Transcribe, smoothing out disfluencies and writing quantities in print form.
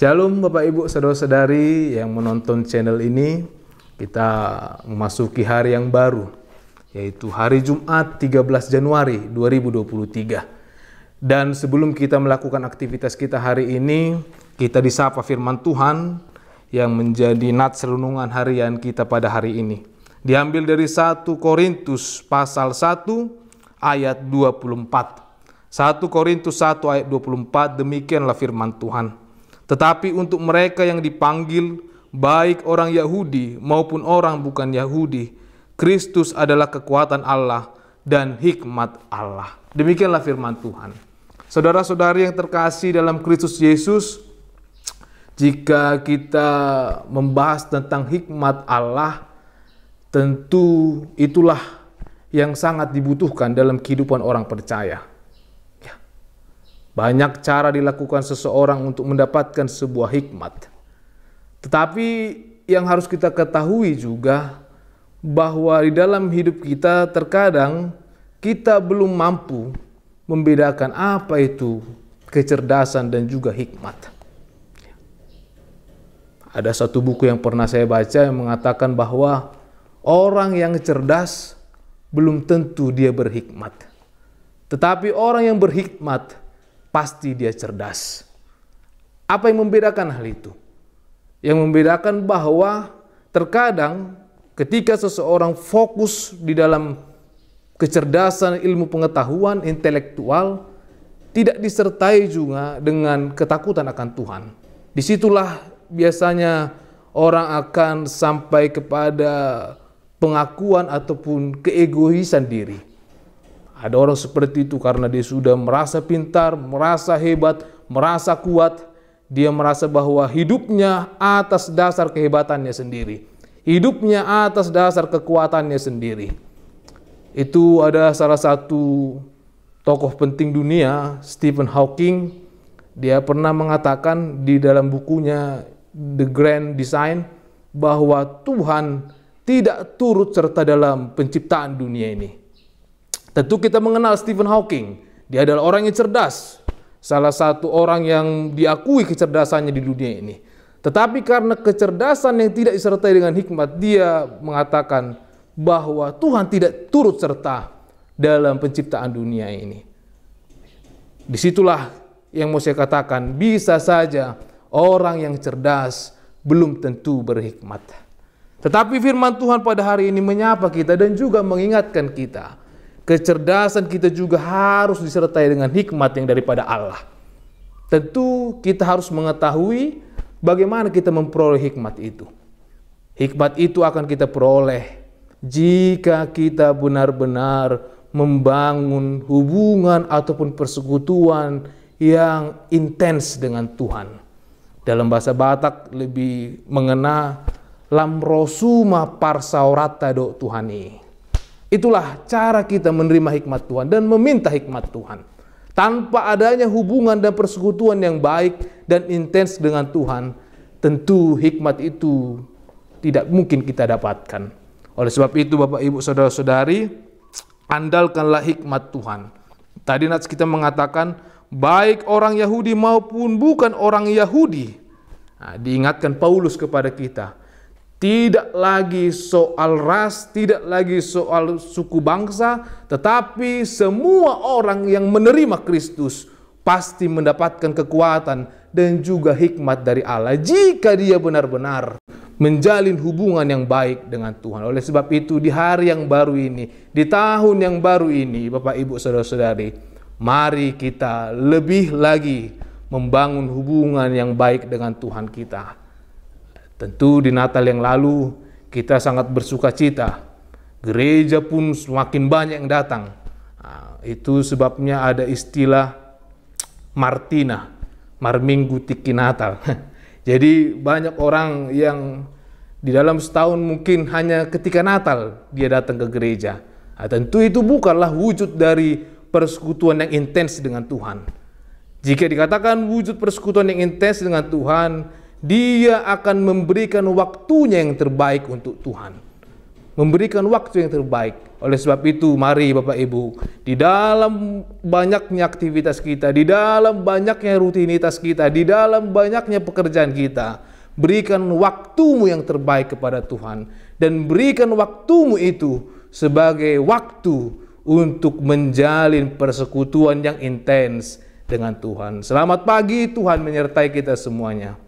Shalom Bapak Ibu Saudara-saudari yang menonton channel ini. Kita memasuki hari yang baru, yaitu hari Jumat 13 Januari 2023. Dan sebelum kita melakukan aktivitas kita hari ini, kita disapa firman Tuhan yang menjadi nats renungan harian kita pada hari ini. Diambil dari 1 Korintus pasal 1 ayat 24. 1 Korintus 1 ayat 24, demikianlah firman Tuhan. Tetapi untuk mereka yang dipanggil, baik orang Yahudi maupun orang bukan Yahudi, Kristus adalah kekuatan Allah dan hikmat Allah. Demikianlah firman Tuhan. Saudara-saudari yang terkasih dalam Kristus Yesus, jika kita membahas tentang hikmat Allah, tentu itulah yang sangat dibutuhkan dalam kehidupan orang percaya. Banyak cara dilakukan seseorang untuk mendapatkan sebuah hikmat. Tetapi yang harus kita ketahui juga bahwa di dalam hidup kita terkadang kita belum mampu membedakan apa itu kecerdasan dan juga hikmat. Ada satu buku yang pernah saya baca yang mengatakan bahwa orang yang cerdas belum tentu dia berhikmat. Tetapi orang yang berhikmat pasti dia cerdas. Apa yang membedakan hal itu? Yang membedakan bahwa terkadang ketika seseorang fokus di dalam kecerdasan, ilmu pengetahuan, intelektual, tidak disertai juga dengan ketakutan akan Tuhan. Disitulah biasanya orang akan sampai kepada pengakuan ataupun keegoisan diri. Ada orang seperti itu karena dia sudah merasa pintar, merasa hebat, merasa kuat. Dia merasa bahwa hidupnya atas dasar kehebatannya sendiri. Hidupnya atas dasar kekuatannya sendiri. Itu ada salah satu tokoh penting dunia, Stephen Hawking. Dia pernah mengatakan di dalam bukunya The Grand Design bahwa Tuhan tidak turut serta dalam penciptaan dunia ini. Tentu kita mengenal Stephen Hawking. Dia adalah orang yang cerdas. Salah satu orang yang diakui kecerdasannya di dunia ini. Tetapi karena kecerdasan yang tidak disertai dengan hikmat, dia mengatakan bahwa Tuhan tidak turut serta dalam penciptaan dunia ini. Disitulah yang mau saya katakan, bisa saja orang yang cerdas belum tentu berhikmat. Tetapi firman Tuhan pada hari ini menyapa kita dan juga mengingatkan kita. Kecerdasan kita juga harus disertai dengan hikmat yang daripada Allah. Tentu kita harus mengetahui bagaimana kita memperoleh hikmat itu. Hikmat itu akan kita peroleh jika kita benar-benar membangun hubungan ataupun persekutuan yang intens dengan Tuhan. Dalam bahasa Batak lebih mengena lamrosuma parsaurata do Tuhani. Itulah cara kita menerima hikmat Tuhan dan meminta hikmat Tuhan. Tanpa adanya hubungan dan persekutuan yang baik dan intens dengan Tuhan, tentu hikmat itu tidak mungkin kita dapatkan. Oleh sebab itu Bapak Ibu Saudara-saudari, andalkanlah hikmat Tuhan. Tadi nats kita mengatakan, baik orang Yahudi maupun bukan orang Yahudi. Nah, diingatkan Paulus kepada kita. Tidak lagi soal ras, tidak lagi soal suku bangsa, tetapi semua orang yang menerima Kristus pasti mendapatkan kekuatan dan juga hikmat dari Allah jika dia benar-benar menjalin hubungan yang baik dengan Tuhan. Oleh sebab itu di hari yang baru ini, di tahun yang baru ini, Bapak Ibu Saudara-saudari, mari kita lebih lagi membangun hubungan yang baik dengan Tuhan kita. Tentu di Natal yang lalu kita sangat bersuka cita. Gereja pun semakin banyak yang datang. Nah, itu sebabnya ada istilah Martina, Marminggu Tiki Natal. Jadi banyak orang yang di dalam setahun mungkin hanya ketika Natal dia datang ke gereja. Nah, tentu itu bukanlah wujud dari persekutuan yang intens dengan Tuhan. Jika dikatakan wujud persekutuan yang intens dengan Tuhan, dia akan memberikan waktunya yang terbaik untuk Tuhan. memberikan waktu yang terbaik. Oleh sebab itu, mari Bapak Ibu, di dalam banyaknya aktivitas kita, di dalam banyaknya rutinitas kita, di dalam banyaknya pekerjaan kita, berikan waktumu yang terbaik kepada Tuhan, dan berikan waktumu itu sebagai waktu untuk menjalin persekutuan yang intens dengan Tuhan. Selamat pagi, Tuhan menyertai kita semuanya.